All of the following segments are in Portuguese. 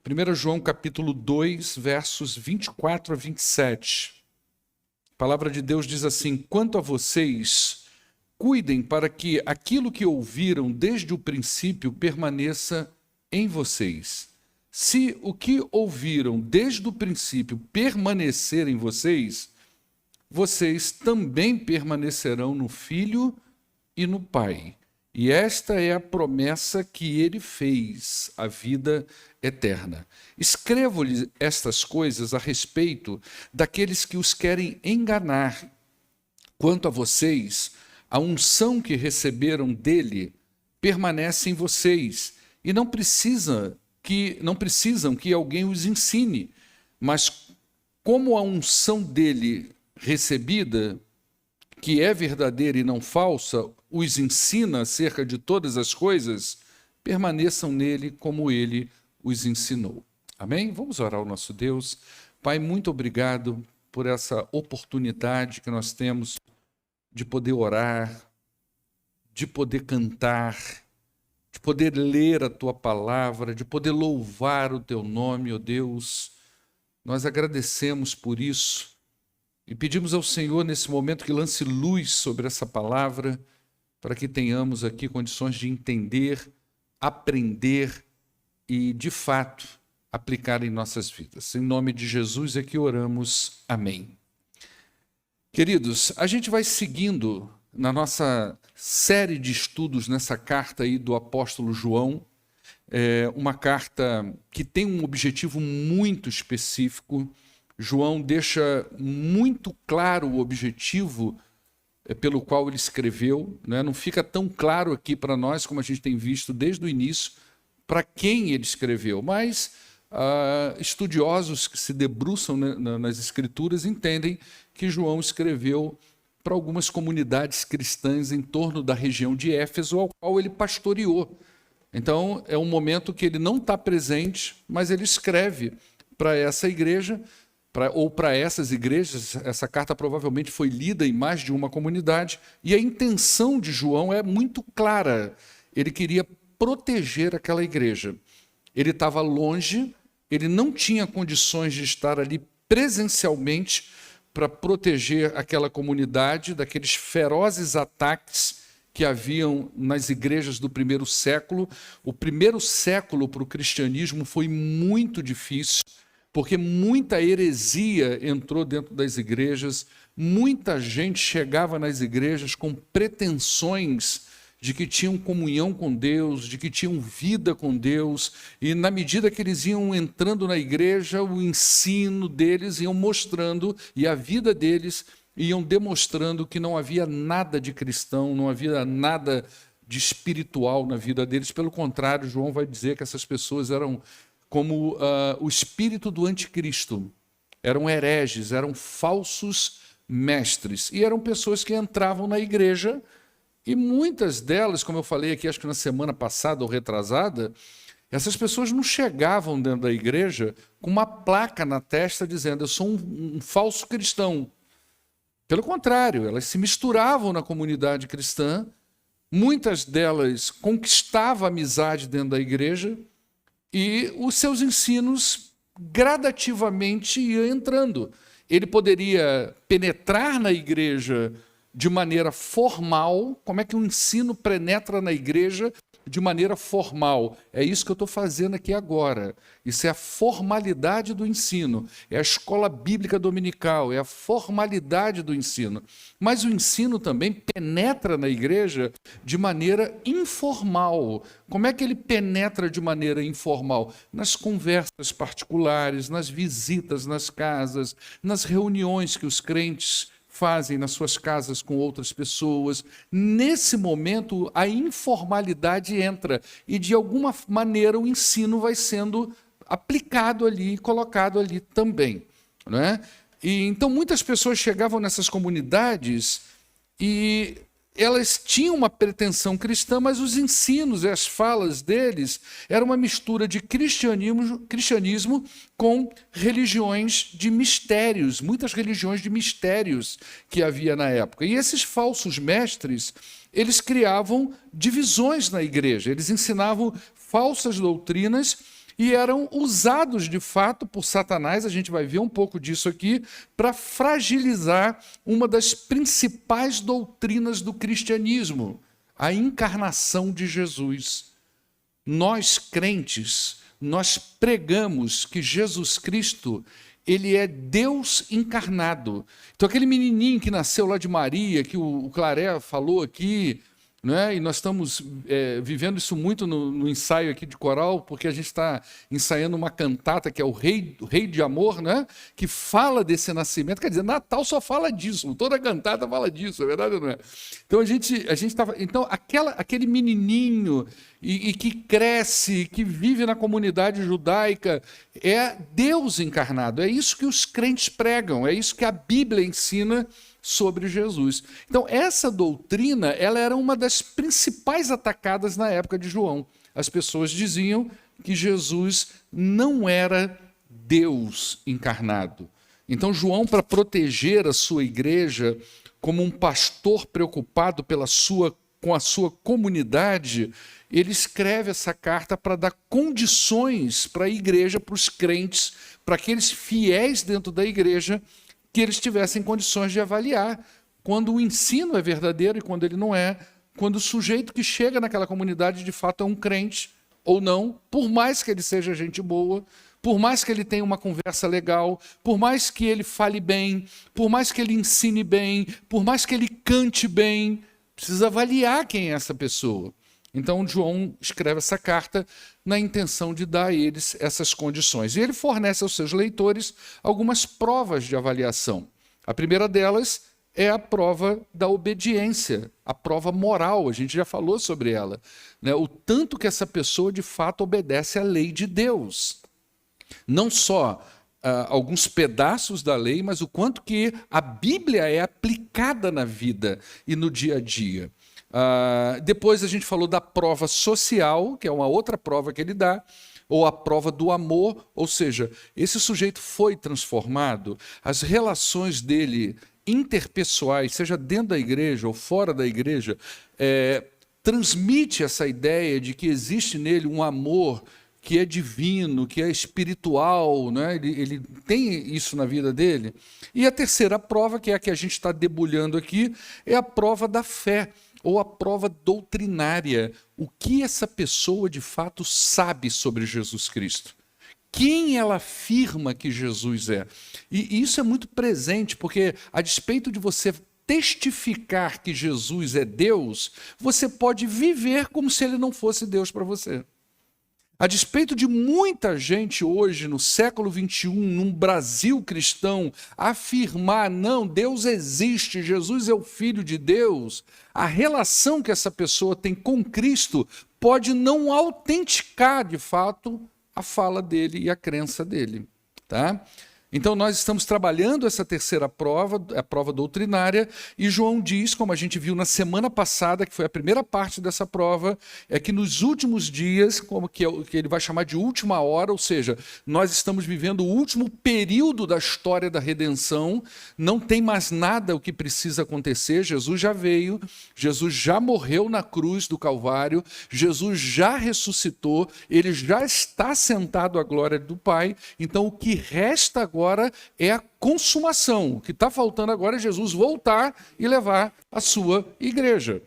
1 João capítulo 2, versos 24 a 27. A palavra de Deus diz assim: quanto a vocês, cuidem para que aquilo que ouviram desde o princípio permaneça em vocês. Se o que ouviram desde o princípio permanecer em vocês, vocês também permanecerão no Filho e no Pai. E esta é a promessa que ele fez, a vida eterna. Escrevo-lhes estas coisas a respeito daqueles que os querem enganar. Quanto a vocês, a unção que receberam dele permanece em vocês, e não precisam que alguém os ensine, mas como a unção dele recebida, que é verdadeira e não falsa, os ensina acerca de todas as coisas, permaneçam nele como ele os ensinou. Amém? Vamos orar ao nosso Deus. Pai, muito obrigado por essa oportunidade que nós temos de poder orar, de poder cantar, de poder ler a Tua palavra, de poder louvar o Teu nome, ó Deus. Nós agradecemos por isso e pedimos ao Senhor nesse momento que lance luz sobre essa palavra, para que tenhamos aqui condições de entender, aprender e, de fato, aplicar em nossas vidas. Em nome de Jesus é que oramos. Amém. Queridos, a gente vai seguindo na nossa série de estudos nessa carta aí do apóstolo João, uma carta que tem um objetivo muito específico. João deixa muito claro o objetivo pelo qual ele escreveu, né? Não fica tão claro aqui para nós, como a gente tem visto desde o início, para quem ele escreveu, mas estudiosos que se debruçam nas Escrituras entendem que João escreveu para algumas comunidades cristãs em torno da região de Éfeso, ao qual ele pastoreou. Então, é um momento que ele não está presente, mas ele escreve para essa igreja, ou para essas igrejas. Essa carta provavelmente foi lida em mais de uma comunidade, e a intenção de João é muito clara. Ele queria proteger aquela igreja. Ele estava longe, ele não tinha condições de estar ali presencialmente para proteger aquela comunidade daqueles ferozes ataques que haviam nas igrejas do primeiro século. O primeiro século para o cristianismo foi muito difícil, porque muita heresia entrou dentro das igrejas, muita gente chegava nas igrejas com pretensões de que tinham comunhão com Deus, de que tinham vida com Deus, e na medida que eles iam entrando na igreja, o ensino deles iam mostrando, e a vida deles iam demonstrando que não havia nada de cristão, não havia nada de espiritual na vida deles. Pelo contrário, João vai dizer que essas pessoas eram como o espírito do anticristo, eram hereges, eram falsos mestres, e eram pessoas que entravam na igreja, e muitas delas, como eu falei aqui, acho que na semana passada ou retrasada, essas pessoas não chegavam dentro da igreja com uma placa na testa dizendo: eu sou um falso cristão. Pelo contrário, elas se misturavam na comunidade cristã, muitas delas conquistavam amizade dentro da igreja, e os seus ensinos gradativamente iam entrando. Ele poderia penetrar na igreja de maneira formal. Como é que o ensino penetra na igreja de maneira formal? É isso que eu estou fazendo aqui agora. Isso é a formalidade do ensino, é a escola bíblica dominical, é a formalidade do ensino. Mas o ensino também penetra na igreja de maneira informal. Como é que ele penetra de maneira informal? Nas conversas particulares, nas visitas nas casas, nas reuniões que os crentes fazem nas suas casas com outras pessoas. Nesse momento, a informalidade entra e, de alguma maneira, o ensino vai sendo aplicado ali, colocado ali também, não é? E então, muitas pessoas chegavam nessas comunidades e elas tinham uma pretensão cristã, mas os ensinos e as falas deles eram uma mistura de cristianismo com religiões de mistérios, muitas religiões de mistérios que havia na época. E esses falsos mestres, eles criavam divisões na igreja, eles ensinavam falsas doutrinas e eram usados de fato por Satanás, a gente vai ver um pouco disso aqui, para fragilizar uma das principais doutrinas do cristianismo, a encarnação de Jesus. Nós, crentes, nós pregamos que Jesus Cristo, ele é Deus encarnado. Então, aquele menininho que nasceu lá de Maria, que o Claré falou aqui, né? E nós estamos vivendo isso muito no ensaio aqui de coral, porque a gente está ensaiando uma cantata que é o Rei de Amor, né? Que fala desse nascimento. Quer dizer, Natal só fala disso, toda cantata fala disso, é verdade ou não é? Então a gente estava. Então, aquele menininho e que cresce, que vive na comunidade judaica, é Deus encarnado. É isso que os crentes pregam, é isso que a Bíblia ensina sobre Jesus. Então, essa doutrina, ela era uma das principais atacadas na época de João. As pessoas diziam que Jesus não era Deus encarnado. Então, João, para proteger a sua igreja, como um pastor preocupado com a sua comunidade, ele escreve essa carta para dar condições para a igreja, para os crentes, para aqueles fiéis dentro da igreja, que eles tivessem condições de avaliar quando o ensino é verdadeiro e quando ele não é, quando o sujeito que chega naquela comunidade de fato é um crente ou não, por mais que ele seja gente boa, por mais que ele tenha uma conversa legal, por mais que ele fale bem, por mais que ele ensine bem, por mais que ele cante bem, precisa avaliar quem é essa pessoa. Então, João escreve essa carta na intenção de dar a eles essas condições. E ele fornece aos seus leitores algumas provas de avaliação. A primeira delas é a prova da obediência, a prova moral, a gente já falou sobre ela, né? O tanto que essa pessoa, de fato, obedece à lei de Deus. Não só alguns pedaços da lei, mas o quanto que a Bíblia é aplicada na vida e no dia a dia. Depois a gente falou da prova social, que é uma outra prova que ele dá, ou a prova do amor, ou seja, esse sujeito foi transformado, as relações dele interpessoais, seja dentro da igreja ou fora da igreja, transmite essa ideia de que existe nele um amor que é divino, que é espiritual, né? Ele tem isso na vida dele. E a terceira prova, que é a que a gente está debulhando aqui, é a prova da fé, ou a prova doutrinária. O que essa pessoa de fato sabe sobre Jesus Cristo? Quem ela afirma que Jesus é? E isso é muito presente, porque a despeito de você testificar que Jesus é Deus, você pode viver como se ele não fosse Deus para você. A despeito de muita gente hoje, no século XXI, num Brasil cristão, afirmar, não, Deus existe, Jesus é o Filho de Deus, a relação que essa pessoa tem com Cristo pode não autenticar, de fato, a fala dele e a crença dele. Tá? Então, nós estamos trabalhando essa terceira prova, a prova doutrinária, e João diz, como a gente viu na semana passada, que foi a primeira parte dessa prova, é que nos últimos dias, como que ele vai chamar de última hora, ou seja, nós estamos vivendo o último período da história da redenção, não tem mais nada o que precisa acontecer, Jesus já veio, Jesus já morreu na cruz do Calvário, Jesus já ressuscitou, ele já está sentado à glória do Pai, então o que resta agora é a consumação. O que está faltando agora é Jesus voltar e levar a sua igreja.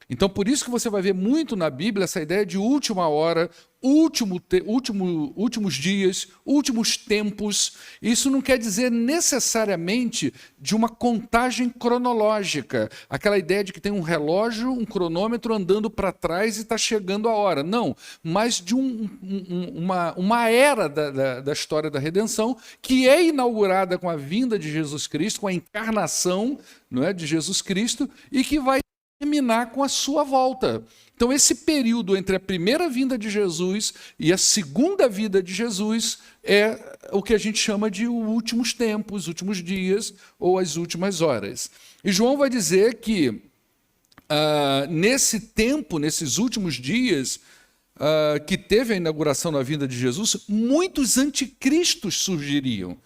Então, por isso que você vai ver muito na Bíblia essa ideia de última hora, últimos dias, últimos tempos. Isso não quer dizer necessariamente de uma contagem cronológica, aquela ideia de que tem um relógio, um cronômetro andando para trás e está chegando a hora. Não, mas de uma era da história da redenção que é inaugurada com a vinda de Jesus Cristo, com a encarnação, não é, de Jesus Cristo, e que vai terminar com a sua volta. Então, esse período entre a primeira vinda de Jesus e a segunda vinda de Jesus é o que a gente chama de últimos tempos, os últimos dias ou as últimas horas. E João vai dizer que nesse tempo, nesses últimos dias, que teve a inauguração da vinda de Jesus, muitos anticristos surgiriam.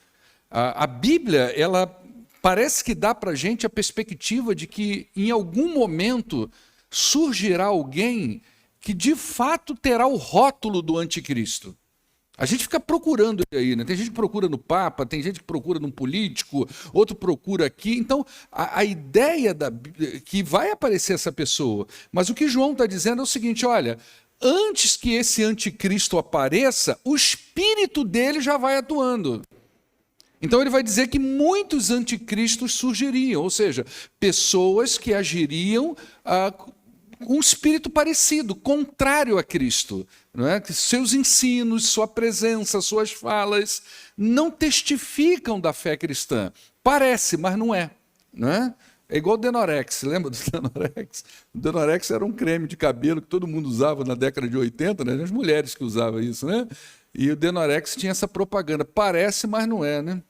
A Bíblia, ela parece que dá para a gente a perspectiva de que, em algum momento, surgirá alguém que, de fato, terá o rótulo do anticristo. A gente fica procurando ele aí, né? Tem gente que procura no Papa, tem gente que procura num político, outro procura aqui. Então, a ideia que vai aparecer essa pessoa. Mas o que João está dizendo é o seguinte: olha, antes que esse anticristo apareça, o espírito dele já vai atuando. Então ele vai dizer que muitos anticristos surgiriam, ou seja, pessoas que agiriam com um espírito parecido, contrário a Cristo. Não é? Que seus ensinos, sua presença, suas falas não testificam da fé cristã. Parece, mas não é. Não é? É igual o Denorex, lembra do Denorex? O Denorex era um creme de cabelo que todo mundo usava na década de 80, né? As mulheres que usavam isso, né? E o Denorex tinha essa propaganda, parece, mas não é, né?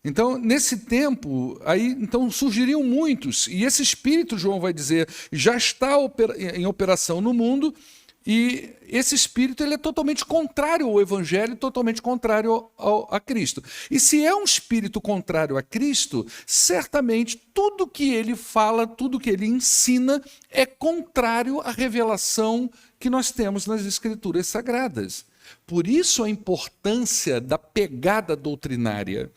Então, nesse tempo, então surgiriam muitos, e esse espírito, João vai dizer, já está em operação no mundo, e esse espírito ele é totalmente contrário ao Evangelho, totalmente contrário a Cristo. E se é um espírito contrário a Cristo, certamente tudo que ele fala, tudo que ele ensina é contrário à revelação que nós temos nas Escrituras Sagradas. Por isso a importância da pegada doutrinária.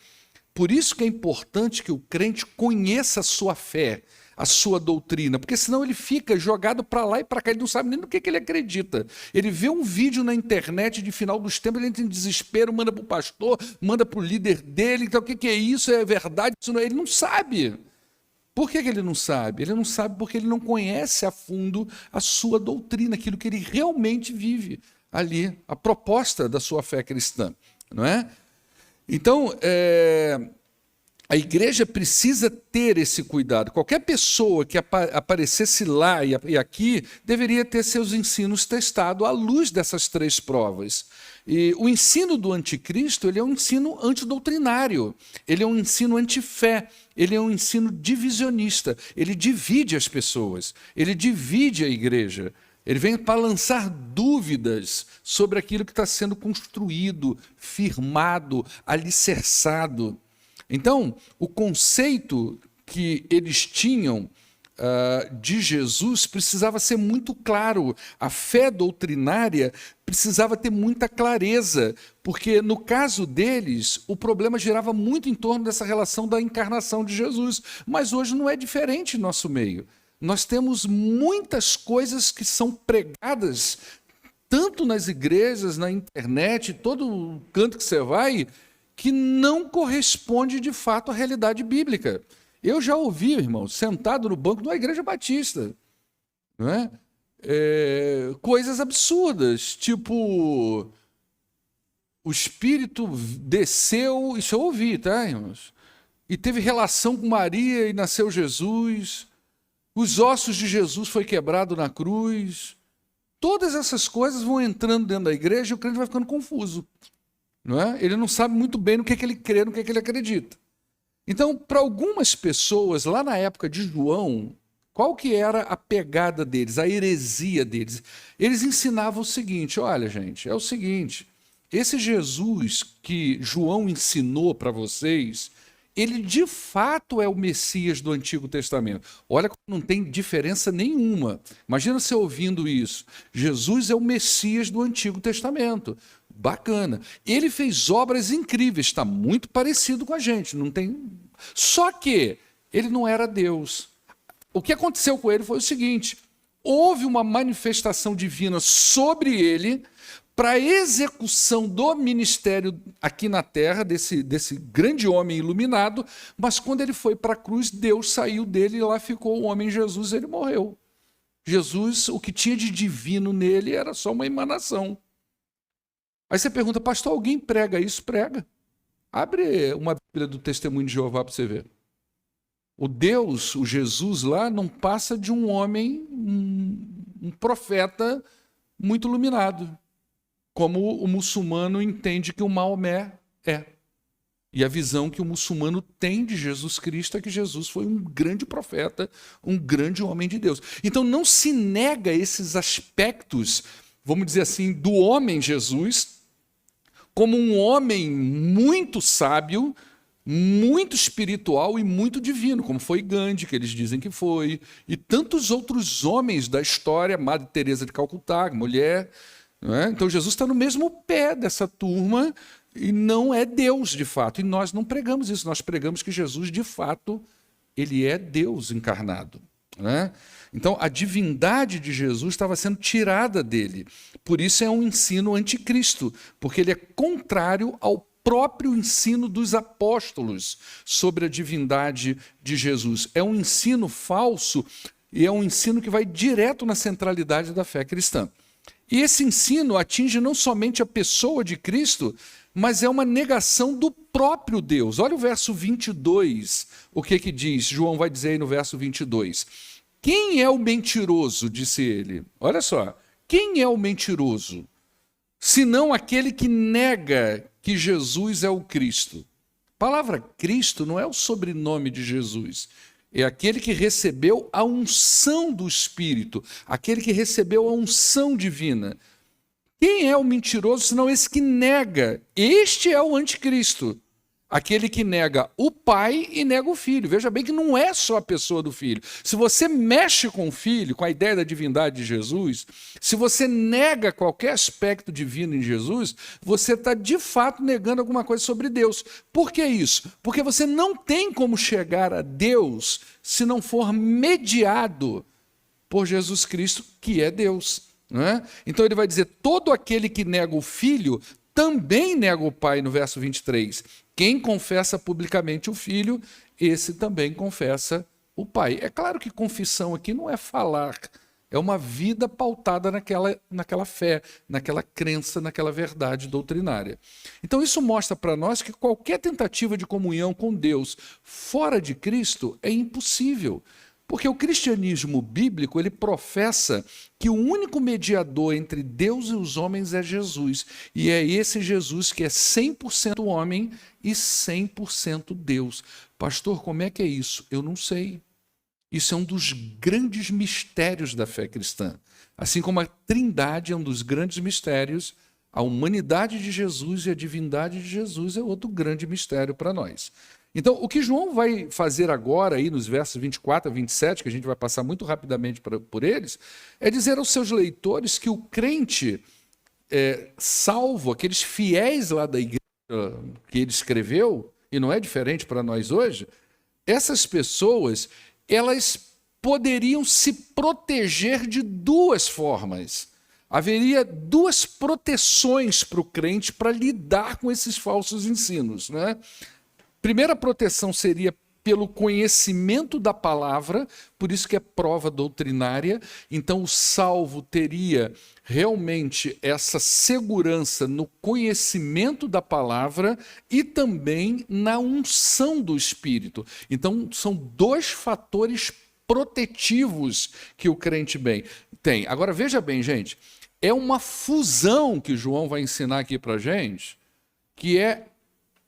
Por isso que é importante que o crente conheça a sua fé, a sua doutrina, porque senão ele fica jogado para lá e para cá, ele não sabe nem no que ele acredita. Ele vê um vídeo na internet de final dos tempos, ele entra em desespero, manda para o pastor, manda para o líder dele, então o que é isso? É verdade? Isso não é? Ele não sabe. Por que ele não sabe? Ele não sabe porque ele não conhece a fundo a sua doutrina, aquilo que ele realmente vive ali, a proposta da sua fé cristã, não é? Então, a igreja precisa ter esse cuidado. Qualquer pessoa que aparecesse lá e aqui deveria ter seus ensinos testados à luz dessas três provas. E o ensino do anticristo ele é um ensino antidoutrinário, ele é um ensino antifé, ele é um ensino divisionista, ele divide as pessoas, ele divide a igreja. Ele vem para lançar dúvidas sobre aquilo que está sendo construído, firmado, alicerçado. Então, o conceito que eles tinham de Jesus precisava ser muito claro. A fé doutrinária precisava ter muita clareza, porque no caso deles, o problema girava muito em torno dessa relação da encarnação de Jesus. Mas hoje não é diferente no nosso meio. Nós temos muitas coisas que são pregadas, tanto nas igrejas, na internet, todo canto que você vai, que não corresponde de fato à realidade bíblica. Eu já ouvi, irmão, sentado no banco de uma igreja batista, não é? Coisas absurdas, tipo, o Espírito desceu, isso eu ouvi, tá, irmãos? E teve relação com Maria e nasceu Jesus. Os ossos de Jesus foi quebrado na cruz. Todas essas coisas vão entrando dentro da igreja e o crente vai ficando confuso. Não é? Ele não sabe muito bem no que ele crê, no que ele acredita. Então, para algumas pessoas, lá na época de João, qual que era a pegada deles, a heresia deles? Eles ensinavam o seguinte: olha, gente, é o seguinte, esse Jesus que João ensinou para vocês, ele de fato é o Messias do Antigo Testamento. Olha como não tem diferença nenhuma. Imagina você ouvindo isso. Jesus é o Messias do Antigo Testamento. Bacana. Ele fez obras incríveis, está muito parecido com a gente. Não tem. Só que ele não era Deus. O que aconteceu com ele foi o seguinte: houve uma manifestação divina sobre ele para a execução do ministério aqui na terra, desse grande homem iluminado, mas quando ele foi para a cruz, Deus saiu dele e lá ficou o homem Jesus, ele morreu. Jesus, o que tinha de divino nele era só uma emanação. Aí você pergunta: pastor, alguém prega isso? Prega. Abre uma Bíblia do Testemunho de Jeová para você ver. O Deus, o Jesus lá, não passa de um homem, um profeta muito iluminado, como o muçulmano entende que o Maomé é. E a visão que o muçulmano tem de Jesus Cristo é que Jesus foi um grande profeta, um grande homem de Deus. Então não se nega esses aspectos, vamos dizer assim, do homem Jesus, como um homem muito sábio, muito espiritual e muito divino, como foi Gandhi, que eles dizem que foi, e tantos outros homens da história, Madre Teresa de Calcutá, mulher, Não é? Então Jesus está no mesmo pé dessa turma e não é Deus de fato. E nós não pregamos isso, nós pregamos que Jesus de fato, ele é Deus encarnado. Não é? Então a divindade de Jesus estava sendo tirada dele. Por isso é um ensino anticristo, porque ele é contrário ao próprio ensino dos apóstolos sobre a divindade de Jesus. É um ensino falso e é um ensino que vai direto na centralidade da fé cristã. E esse ensino atinge não somente a pessoa de Cristo, mas é uma negação do próprio Deus. Olha o verso 22, o que diz? João vai dizer aí no verso 22. Quem é o mentiroso, disse ele. Olha só, quem é o mentiroso? Senão aquele que nega que Jesus é o Cristo. A palavra Cristo não é o sobrenome de Jesus. É aquele que recebeu a unção do Espírito, aquele que recebeu a unção divina. Quem é o mentiroso, senão esse que nega? Este é o anticristo, aquele que nega o Pai e nega o Filho. Veja bem que não é só a pessoa do Filho. Se você mexe com o Filho, com a ideia da divindade de Jesus, se você nega qualquer aspecto divino em Jesus, você está de fato negando alguma coisa sobre Deus. Por que isso? Porque você não tem como chegar a Deus se não for mediado por Jesus Cristo, que é Deus. Não é? Então ele vai dizer, todo aquele que nega o Filho também nega o Pai, no verso 23. Quem confessa publicamente o Filho, esse também confessa o Pai. É claro que confissão aqui não é falar, é uma vida pautada naquela fé, naquela crença, naquela verdade doutrinária. Então isso mostra para nós que qualquer tentativa de comunhão com Deus fora de Cristo é impossível. Porque o cristianismo bíblico, ele professa que o único mediador entre Deus e os homens é Jesus. E é esse Jesus que é 100% homem e 100% Deus. Pastor, como é que é isso? Eu não sei. Isso é um dos grandes mistérios da fé cristã. Assim como a Trindade é um dos grandes mistérios, a humanidade de Jesus e a divindade de Jesus é outro grande mistério para nós. Então, o que João vai fazer agora, aí nos versos 24 a 27, que a gente vai passar muito rapidamente por eles, é dizer aos seus leitores que o crente salvo, aqueles fiéis lá da igreja que ele escreveu, e não é diferente para nós hoje, essas pessoas, elas poderiam se proteger de duas formas. Haveria duas proteções para o crente para lidar com esses falsos ensinos, né? Primeira proteção seria pelo conhecimento da palavra, por isso que é prova doutrinária. Então o salvo teria realmente essa segurança no conhecimento da palavra e também na unção do Espírito. Então são dois fatores protetivos que o crente tem. Agora veja bem, gente, é uma fusão que João vai ensinar aqui para a gente, que é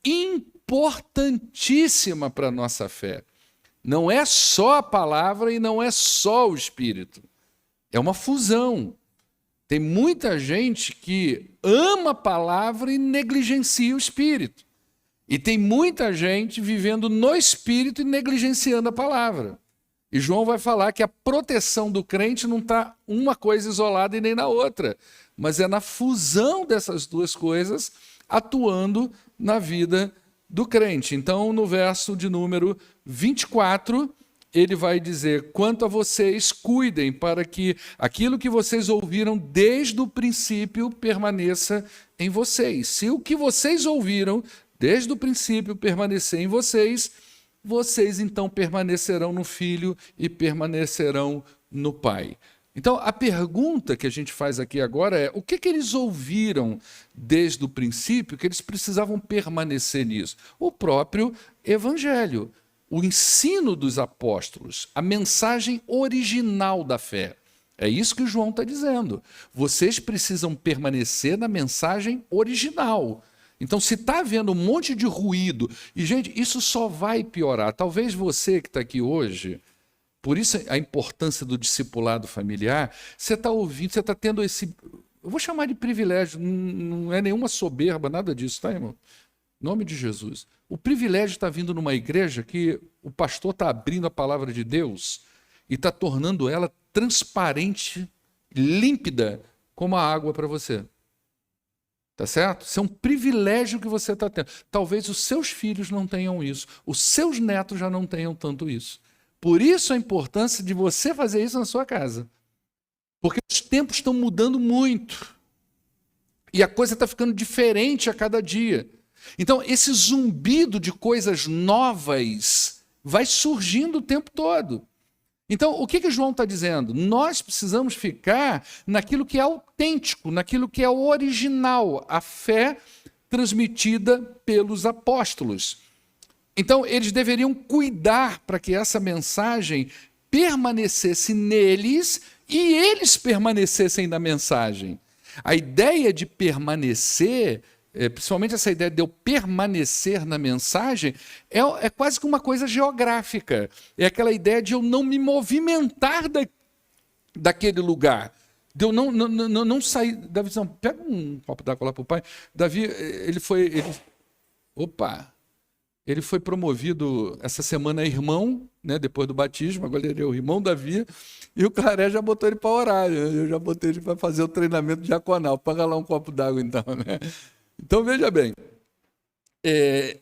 importantíssima para a nossa fé. Não é só a palavra e não é só o Espírito. É uma fusão. Tem muita gente que ama a palavra e negligencia o Espírito. E tem muita gente vivendo no Espírito e negligenciando a palavra. E João vai falar que a proteção do crente não está uma coisa isolada e nem na outra, mas é na fusão dessas duas coisas atuando na vida do crente. Então, no verso de número 24, ele vai dizer, quanto a vocês, cuidem para que aquilo que vocês ouviram desde o princípio permaneça em vocês. Se o que vocês ouviram desde o princípio permanecer em vocês, vocês então permanecerão no Filho e permanecerão no Pai. Então, a pergunta que a gente faz aqui agora é, o que eles ouviram desde o princípio que eles precisavam permanecer nisso? O próprio Evangelho, o ensino dos apóstolos, a mensagem original da fé. É isso que João está dizendo. Vocês precisam permanecer na mensagem original. Então, se está havendo um monte de ruído, e, gente, isso só vai piorar. Talvez você que está aqui hoje, por isso a importância do discipulado familiar, você está ouvindo, você está tendo esse, eu vou chamar de privilégio, não é nenhuma soberba, nada disso, tá, irmão? Em nome de Jesus. O privilégio está vindo numa igreja que o pastor está abrindo a palavra de Deus e está tornando ela transparente, límpida, como a água para você. Tá certo? Isso é um privilégio que você está tendo. Talvez os seus filhos não tenham isso, os seus netos já não tenham tanto isso. Por isso a importância de você fazer isso na sua casa. Porque os tempos estão mudando muito. E a coisa está ficando diferente a cada dia. Então, esse zumbido de coisas novas vai surgindo o tempo todo. Então, o que João está dizendo? Nós precisamos ficar naquilo que é autêntico, naquilo que é original, a fé transmitida pelos apóstolos. Então, eles deveriam cuidar para que essa mensagem permanecesse neles e eles permanecessem na mensagem. A ideia de permanecer, principalmente essa ideia de eu permanecer na mensagem, é quase que uma coisa geográfica. É aquela ideia de eu não me movimentar daquele lugar. De eu não sair. Davi, não, pega um copo d'água lá para o pai. Davi, ele foi promovido essa semana a irmão, né, depois do batismo, agora ele é o irmão Davi, e o Claré já botou ele para orar, né? Eu já botei ele para fazer o treinamento diaconal. Paga lá um copo d'água, então. Né? Então, veja bem, é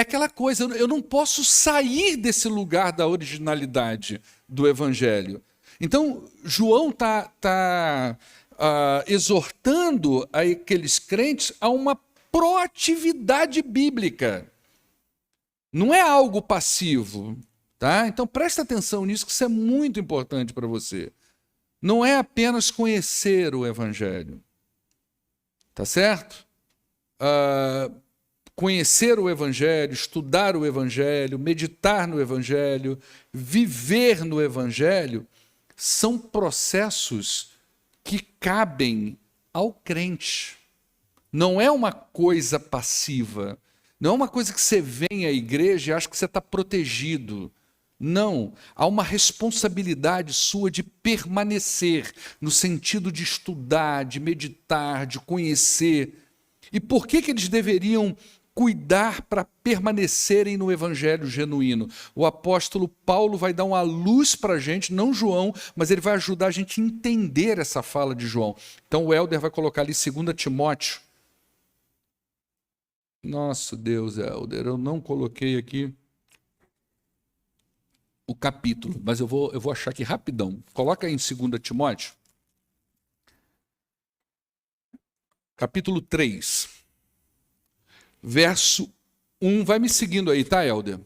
aquela coisa, eu não posso sair desse lugar da originalidade do Evangelho. Então, João está exortando aqueles crentes a uma proatividade bíblica. Não é algo passivo, tá? Então presta atenção nisso, que isso é muito importante para você. Não é apenas conhecer o Evangelho, tá certo? Conhecer o Evangelho, estudar o Evangelho, meditar no Evangelho, viver no Evangelho, são processos que cabem ao crente. Não é uma coisa passiva. Não é uma coisa que você vem à igreja e acha que você está protegido. Não. Há uma responsabilidade sua de permanecer, no sentido de estudar, de meditar, de conhecer. E por que eles deveriam cuidar para permanecerem no evangelho genuíno? O apóstolo Paulo vai dar uma luz para a gente, não João, mas ele vai ajudar a gente a entender essa fala de João. Então o Helder vai colocar ali 2 Timóteo. Nossa, Deus, Helder, eu não coloquei aqui o capítulo, mas eu vou achar aqui rapidão. Coloca aí em 2 Timóteo, capítulo 3, verso 1. Vai me seguindo aí, tá, Helder?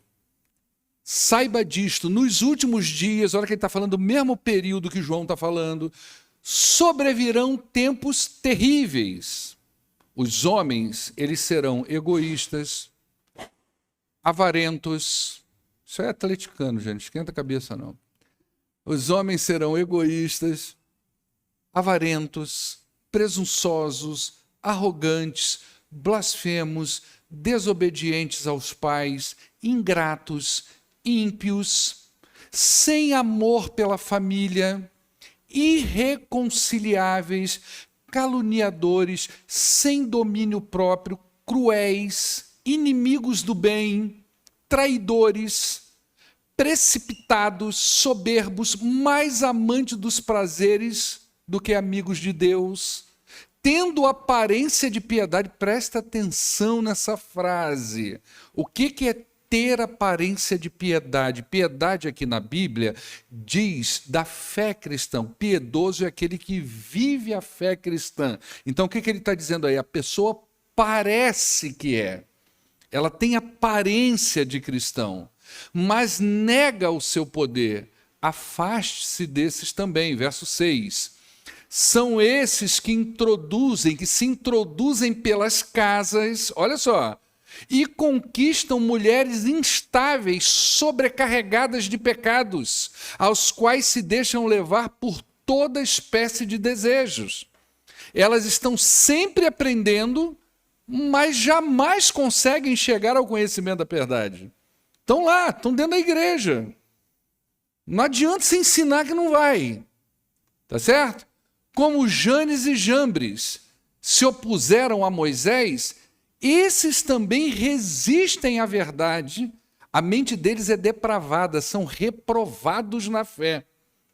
Saiba disto, nos últimos dias, olha que ele está falando do mesmo período que João está falando, sobrevirão tempos terríveis. Os homens, eles serão egoístas, avarentos. Isso é atleticano, gente, esquenta a cabeça não. Os homens serão egoístas, avarentos, presunçosos, arrogantes, blasfemos, desobedientes aos pais, ingratos, ímpios, sem amor pela família, irreconciliáveis, caluniadores, sem domínio próprio, cruéis, inimigos do bem, traidores, precipitados, soberbos, mais amantes dos prazeres do que amigos de Deus, tendo aparência de piedade. Presta atenção nessa frase. O que é ter aparência de piedade? Piedade aqui na Bíblia diz da fé cristã. Piedoso é aquele que vive a fé cristã. Então o que ele está dizendo aí? A pessoa parece que é. Ela tem aparência de cristão, mas nega o seu poder. Afaste-se desses também. Verso 6. São esses que se introduzem pelas casas, olha só, e conquistam mulheres instáveis, sobrecarregadas de pecados, aos quais se deixam levar por toda espécie de desejos. Elas estão sempre aprendendo, mas jamais conseguem chegar ao conhecimento da verdade. Estão lá, estão dentro da igreja. Não adianta se ensinar que não vai. Tá certo? Como Janes e Jambres se opuseram a Moisés, esses também resistem à verdade. A mente deles é depravada, são reprovados na fé.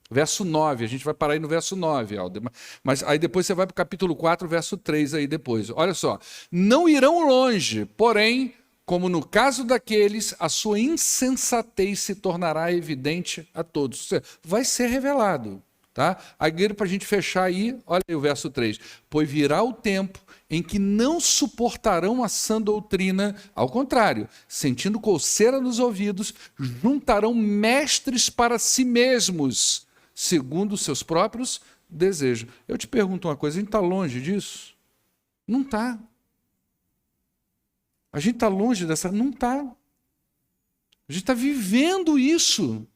Verso 9, a gente vai parar aí no verso 9, Alder. Mas aí depois você vai para o capítulo 4, verso 3 aí depois. Olha só. Não irão longe, porém, como no caso daqueles, a sua insensatez se tornará evidente a todos. Ou seja, vai ser revelado. Tá? Aí para a gente fechar aí, olha aí o verso 3. Pois virá o tempo em que não suportarão a sã doutrina, ao contrário, sentindo coceira nos ouvidos, juntarão mestres para si mesmos, segundo os seus próprios desejos. Eu te pergunto uma coisa, a gente está longe disso? Não está. A gente está longe dessa? Não está. A gente está vivendo isso.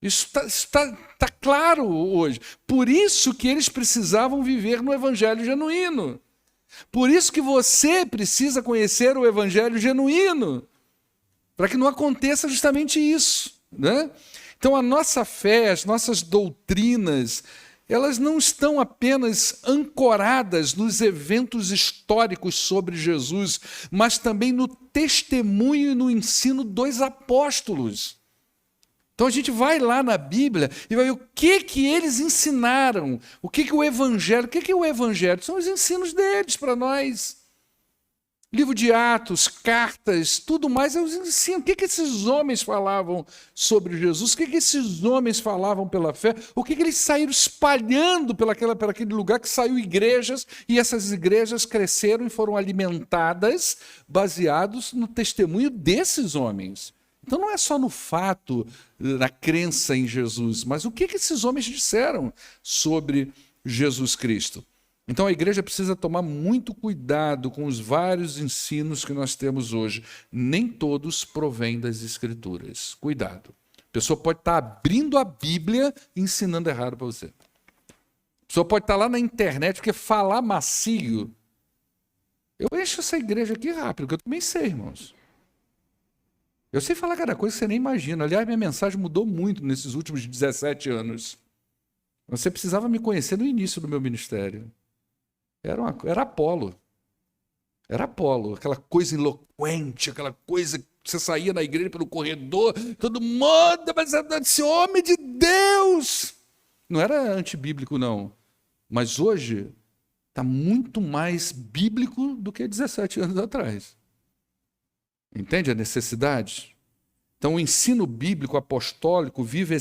Isso está claro hoje. Por isso que eles precisavam viver no evangelho genuíno. Por isso que você precisa conhecer o evangelho genuíno, para que não aconteça justamente isso, né? Então a nossa fé, as nossas doutrinas, elas não estão apenas ancoradas nos eventos históricos sobre Jesus, mas também no testemunho e no ensino dos apóstolos. Então a gente vai lá na Bíblia e vai ver o que eles ensinaram, o que o Evangelho, o que é o Evangelho? São os ensinos deles para nós. Livro de Atos, cartas, tudo mais é os ensinos. O que esses homens falavam sobre Jesus? O que esses homens falavam pela fé? O que eles saíram espalhando por aquele lugar que saiu igrejas, e essas igrejas cresceram e foram alimentadas baseados no testemunho desses homens. Então não é só no fato, na crença em Jesus, mas o que esses homens disseram sobre Jesus Cristo. Então a igreja precisa tomar muito cuidado com os vários ensinos que nós temos hoje. Nem todos provêm das Escrituras. Cuidado. A pessoa pode estar abrindo a Bíblia e ensinando errado para você. A pessoa pode estar lá na internet, porque falar macio... Eu encho essa igreja aqui rápido, porque eu também sei, irmãos. Eu sei falar cada coisa que você nem imagina. Aliás, minha mensagem mudou muito nesses últimos 17 anos. Você precisava me conhecer no início do meu ministério. Era Apolo. Era Apolo, aquela coisa eloquente, aquela coisa que você saía na igreja pelo corredor, todo mundo, mas esse homem de Deus! Não era antibíblico, não. Mas hoje está muito mais bíblico do que 17 anos atrás. Entende a necessidade? Então, o ensino bíblico apostólico visa,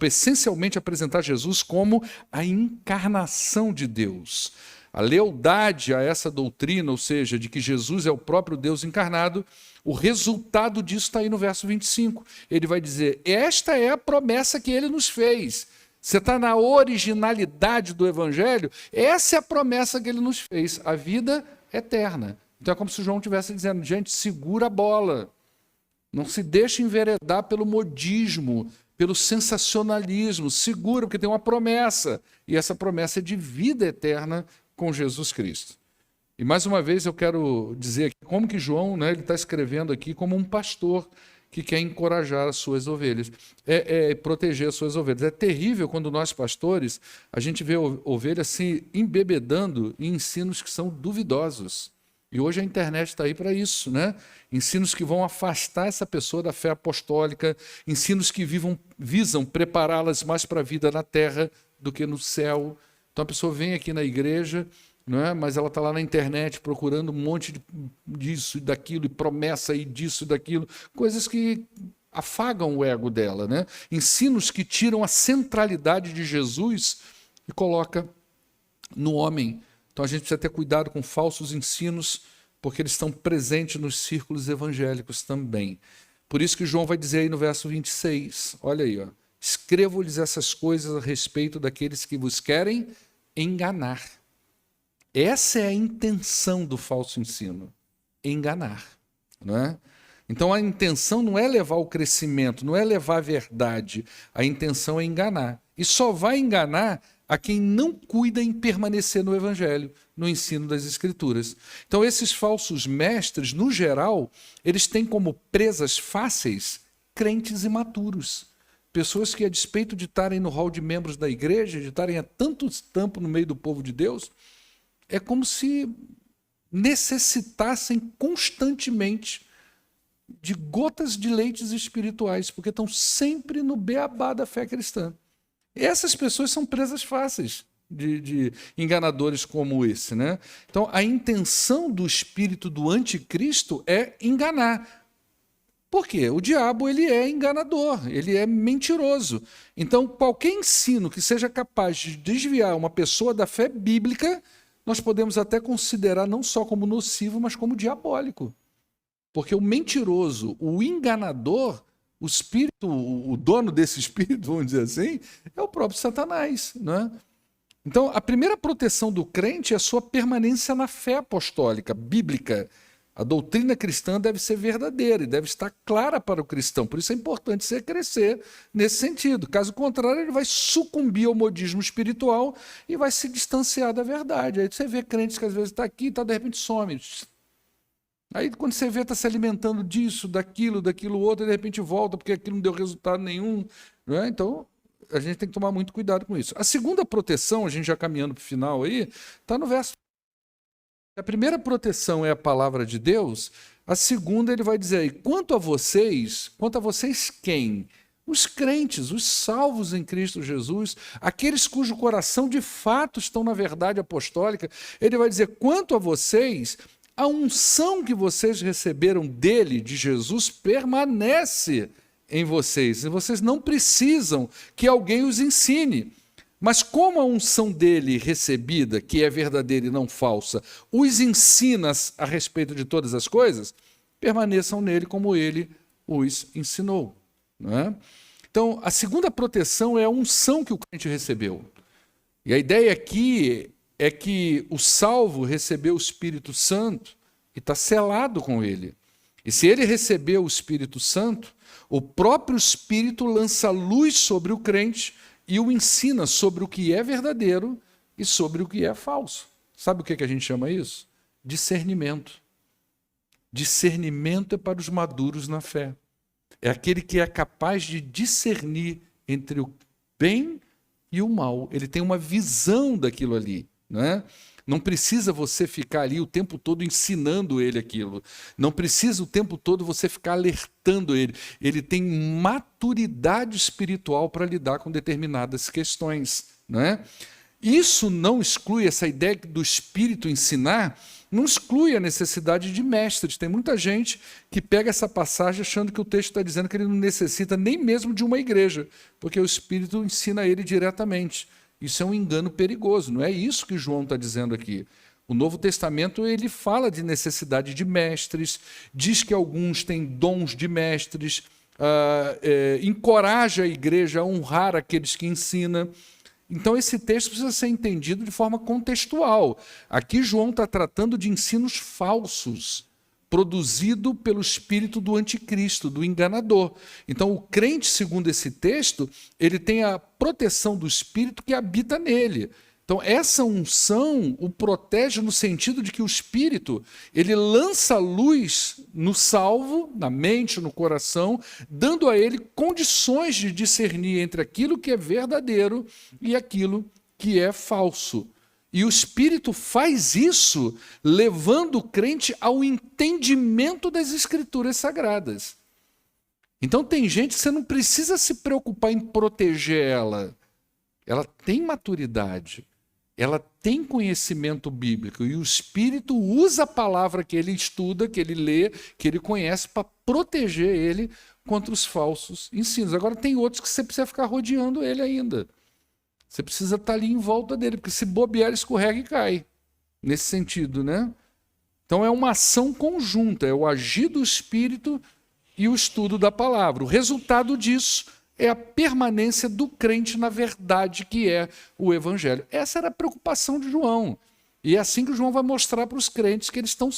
essencialmente apresentar Jesus como a encarnação de Deus. A lealdade a essa doutrina, ou seja, de que Jesus é o próprio Deus encarnado, o resultado disso está aí no verso 25. Ele vai dizer, esta é a promessa que ele nos fez. Você está na originalidade do Evangelho? Essa é a promessa que ele nos fez, a vida eterna. Então é como se João estivesse dizendo, gente, segura a bola. Não se deixe enveredar pelo modismo, pelo sensacionalismo. Segura, porque tem uma promessa. E essa promessa é de vida eterna com Jesus Cristo. E mais uma vez eu quero dizer aqui, como que João, ele está escrevendo aqui como um pastor que quer encorajar as suas ovelhas, proteger as suas ovelhas. É terrível quando nós, pastores, a gente vê ovelhas se embebedando em ensinos que são duvidosos. E hoje a internet está aí para isso, né? Ensinos que vão afastar essa pessoa da fé apostólica, ensinos que visam prepará-las mais para a vida na terra do que no céu. Então a pessoa vem aqui na igreja, não é? Mas ela está lá na internet procurando um monte disso e daquilo, e promessa e disso e daquilo, coisas que afagam o ego dela, né? Ensinos que tiram a centralidade de Jesus e coloca no homem. Então a gente precisa ter cuidado com falsos ensinos, porque eles estão presentes nos círculos evangélicos também. Por isso que João vai dizer aí no verso 26, olha aí, ó, escrevo-lhes essas coisas a respeito daqueles que vos querem enganar. Essa é a intenção do falso ensino, enganar, não é? Então a intenção não é levar o crescimento, não é levar a verdade, a intenção é enganar. E só vai enganar a quem não cuida em permanecer no Evangelho, no ensino das Escrituras. Então esses falsos mestres, no geral, eles têm como presas fáceis crentes imaturos. Pessoas que, a despeito de estarem no hall de membros da igreja, de estarem há tanto tempo no meio do povo de Deus, é como se necessitassem constantemente de gotas de leites espirituais, porque estão sempre no beabá da fé cristã. Essas pessoas são presas fáceis de enganadores como esse, né? Então, a intenção do espírito do anticristo é enganar. Por quê? O diabo, ele é enganador, ele é mentiroso. Então, qualquer ensino que seja capaz de desviar uma pessoa da fé bíblica, nós podemos até considerar não só como nocivo, mas como diabólico. Porque o mentiroso, o enganador, o espírito, o dono desse espírito, vamos dizer assim, é o próprio Satanás, né? Então, a primeira proteção do crente é a sua permanência na fé apostólica, bíblica. A doutrina cristã deve ser verdadeira e deve estar clara para o cristão. Por isso é importante você crescer nesse sentido. Caso contrário, ele vai sucumbir ao modismo espiritual e vai se distanciar da verdade. Aí você vê crentes que às vezes está aqui e de repente some. Aí quando você vê, está se alimentando disso, daquilo outro, e de repente volta porque aquilo não deu resultado nenhum. Né? Então, a gente tem que tomar muito cuidado com isso. A segunda proteção, a gente já caminhando para o final aí, está no verso. A primeira proteção é a palavra de Deus, a segunda ele vai dizer aí, quanto a vocês quem? Os crentes, os salvos em Cristo Jesus, aqueles cujo coração de fato estão na verdade apostólica, ele vai dizer, quanto a vocês, a unção que vocês receberam dele, de Jesus, permanece em vocês. E vocês não precisam que alguém os ensine. Mas como a unção dele recebida, que é verdadeira e não falsa, os ensina a respeito de todas as coisas, permaneçam nele como ele os ensinou. Não é? Então, a segunda proteção é a unção que o crente recebeu. E a ideia aqui é que o salvo recebeu o Espírito Santo e está selado com ele. E se ele recebeu o Espírito Santo, o próprio Espírito lança luz sobre o crente e o ensina sobre o que é verdadeiro e sobre o que é falso. Sabe o que a gente chama isso? Discernimento. Discernimento é para os maduros na fé. É aquele que é capaz de discernir entre o bem e o mal. Ele tem uma visão daquilo ali, não é? Não precisa você ficar ali o tempo todo ensinando ele aquilo. Não precisa o tempo todo você ficar alertando ele. Ele tem maturidade espiritual para lidar com determinadas questões, não é? Isso não exclui, essa ideia do Espírito ensinar, não exclui a necessidade de mestres. Tem muita gente que pega essa passagem achando que o texto está dizendo que ele não necessita nem mesmo de uma igreja, porque o Espírito ensina ele diretamente. Isso é um engano perigoso, não é isso que João está dizendo aqui. O Novo Testamento ele fala de necessidade de mestres, diz que alguns têm dons de mestres, encoraja a igreja a honrar aqueles que ensina. Então esse texto precisa ser entendido de forma contextual. Aqui João está tratando de ensinos falsos, produzido pelo espírito do anticristo, do enganador. Então o crente, segundo esse texto, ele tem a proteção do espírito que habita nele. Então essa unção o protege no sentido de que o espírito, ele lança luz no salvo, na mente, no coração, dando a ele condições de discernir entre aquilo que é verdadeiro e aquilo que é falso. E o Espírito faz isso levando o crente ao entendimento das Escrituras Sagradas. Então tem gente que você não precisa se preocupar em proteger ela. Ela tem maturidade, ela tem conhecimento bíblico e o Espírito usa a palavra que ele estuda, que ele lê, que ele conhece para proteger ele contra os falsos ensinos. Agora tem outros que você precisa ficar rodeando ele ainda. Você precisa estar ali em volta dele, porque se bobear, ele escorrega e cai. Nesse sentido, né? Então é uma ação conjunta, é o agir do Espírito e o estudo da palavra. O resultado disso é a permanência do crente na verdade que é o Evangelho. Essa era a preocupação de João. E é assim que João vai mostrar para os crentes que eles estão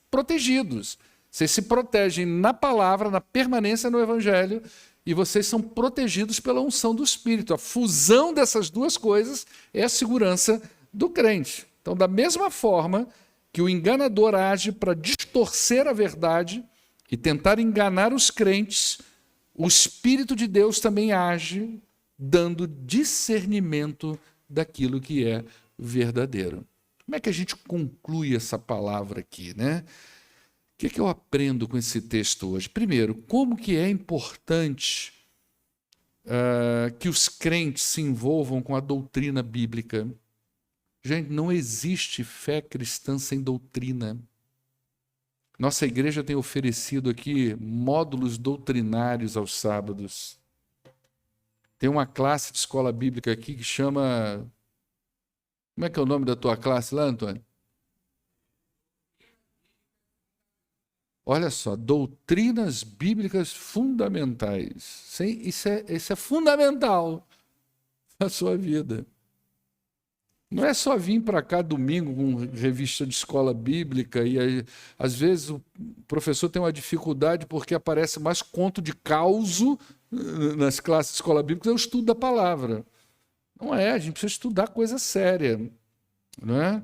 protegidos. Vocês se protegem na palavra, na permanência no Evangelho, e vocês são protegidos pela unção do Espírito. A fusão dessas duas coisas é a segurança do crente. Então, da mesma forma que o enganador age para distorcer a verdade e tentar enganar os crentes, o Espírito de Deus também age dando discernimento daquilo que é verdadeiro. Como é que a gente conclui essa palavra aqui, né? que eu aprendo com esse texto hoje? Primeiro, como que é importante que os crentes se envolvam com a doutrina bíblica. Gente, não existe fé cristã sem doutrina. Nossa igreja tem oferecido aqui módulos doutrinários aos sábados. Tem uma classe de escola bíblica aqui que chama... Como é que é o nome da tua classe lá, Antônio? Olha só, doutrinas bíblicas fundamentais. Isso é fundamental na sua vida. Não é só vir para cá domingo com revista de escola bíblica e aí, às vezes o professor tem uma dificuldade porque aparece mais conto de causo nas classes de escola bíblica, é o estudo da palavra. Não é, a gente precisa estudar coisa séria, não é?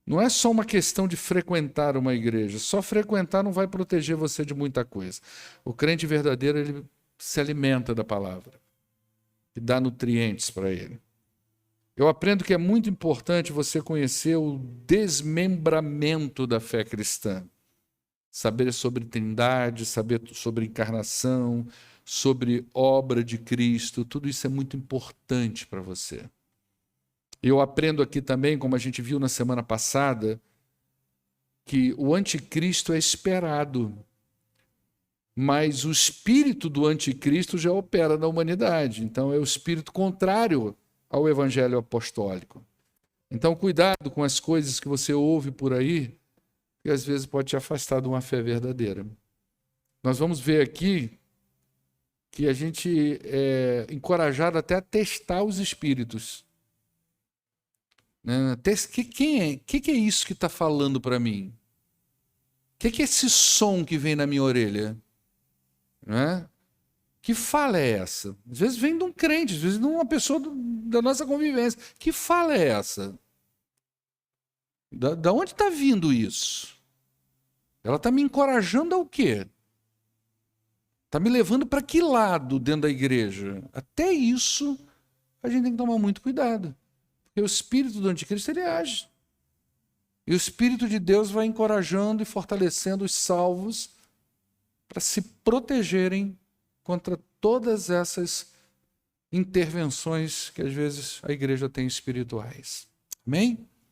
Não é só uma questão de frequentar uma igreja. Só frequentar não vai proteger você de muita coisa. O crente verdadeiro, ele se alimenta da palavra e dá nutrientes para ele. Eu aprendo que é muito importante você conhecer o desmembramento da fé cristã. Saber sobre trindade, saber sobre encarnação, sobre obra de Cristo, tudo isso é muito importante para você. Eu aprendo aqui também, como a gente viu na semana passada, que o anticristo é esperado, mas o espírito do anticristo já opera na humanidade. Então é o espírito contrário ao evangelho apostólico. Então cuidado com as coisas que você ouve por aí, que às vezes pode te afastar de uma fé verdadeira. Nós vamos ver aqui que a gente é encorajado até a testar os espíritos. Que é isso que está falando para mim? Que é esse som que vem na minha orelha? Né? Que fala é essa? Às vezes vem de um crente, às vezes de uma pessoa da nossa convivência. Que fala é essa? Da onde está vindo isso? Ela está me encorajando ao quê? Está me levando para que lado dentro da igreja? Até isso a gente tem que tomar muito cuidado. Porque o espírito do anticristo, ele age. E o Espírito de Deus vai encorajando e fortalecendo os salvos para se protegerem contra todas essas intervenções que às vezes a igreja tem espirituais. Amém?